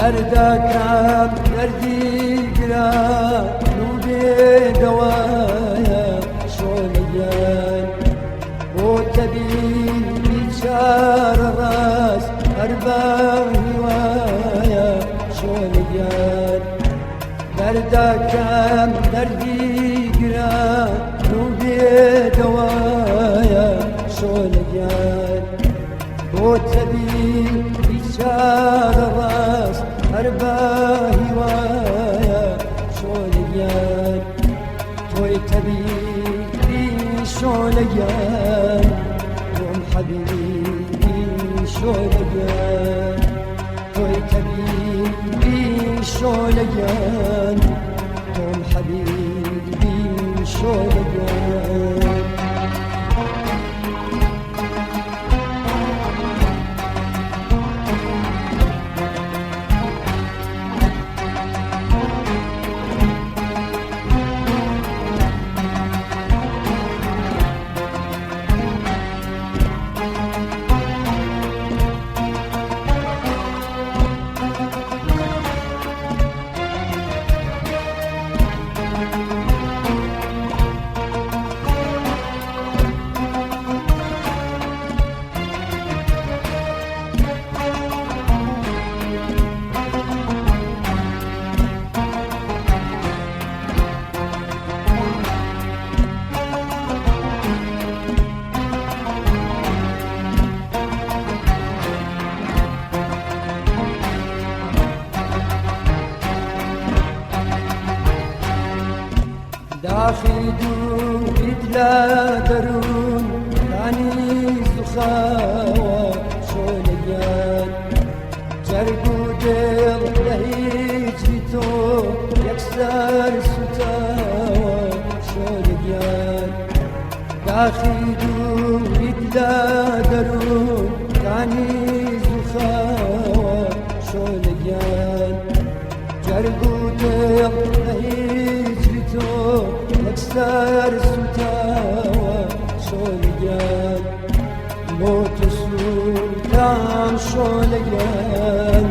دردكم دردي قرا نودي دوايا شوليان وتبين بشار راس أربع هوايا شوليان دردكم دردي قرا نودي دوايا شوليان وتبين بشار راس أربع هوايا شوليان توي تبيبي شوليان توم حبيبي شوليان توي تبيبي شوليان توم حبيبي شوليان داخل دود لا درون ثاني زخاوة شوليان جرقو دل لهيجتو يكسر ستاوة شوليان داخل دود لا درون ثاني زخاوة شوليان جرقو دل لهيجتو يكسر ستاوى شوليان موت سلطان شوليان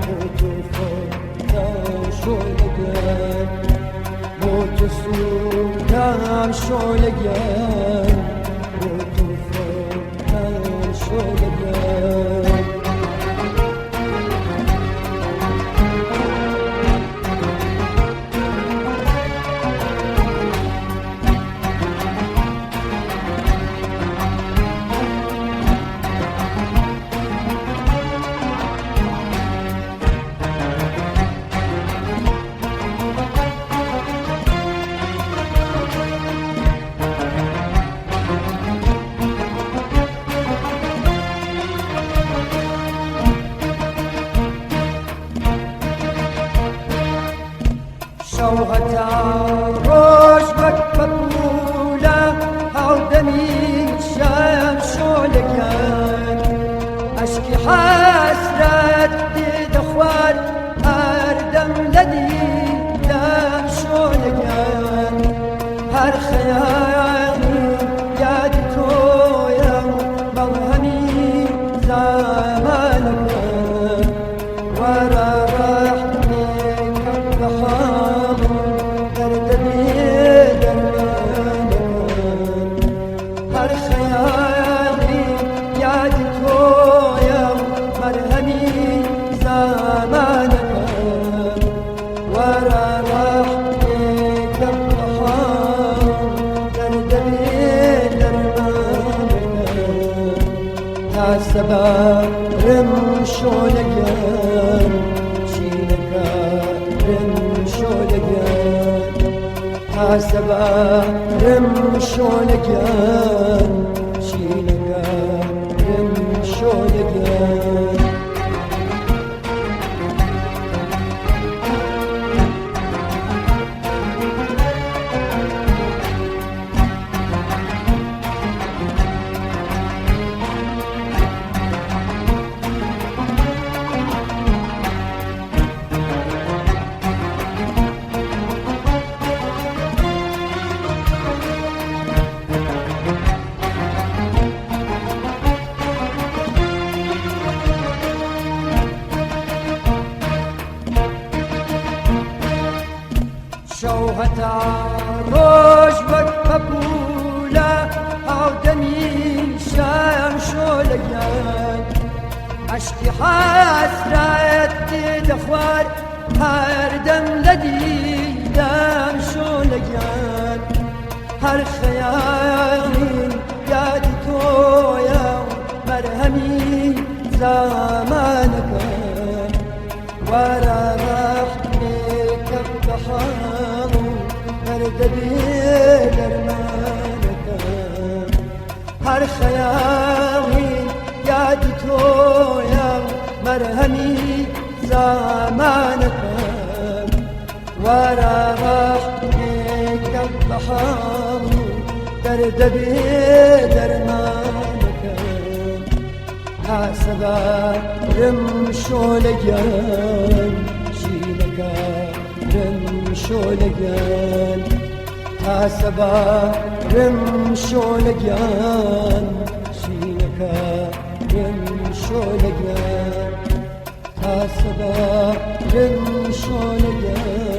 موت سلطان شوليان موت سلطان شوليان موت سلطان شوليان شوهة روش مقبولة هودمي شام شولكان أشكي حسرة ديد أخوان أردم لدي دام شولكان هر خيالي يادتو يا موهمي زمانك ورا سبا رم شولگان شینکا رم شولگان ها سبا رم شولگان شینکا رم شولگان شوهتا روش بك قبولا او دمي شام شوليان عشقي حسرات دخوار هر دم لدي دم شوليان هر خيالي ياد تويا مرهمي زمانك ورا رحمك بحار برد بدرمانك هر خيالي ياد تويا مرهمي زمانك ورا رحمك بحار برد بدرمانك حسبا رمشولجان شيلكا رمشولجان حسبا رمشولجان شيلكا رمشولجان حسبا رمشولجان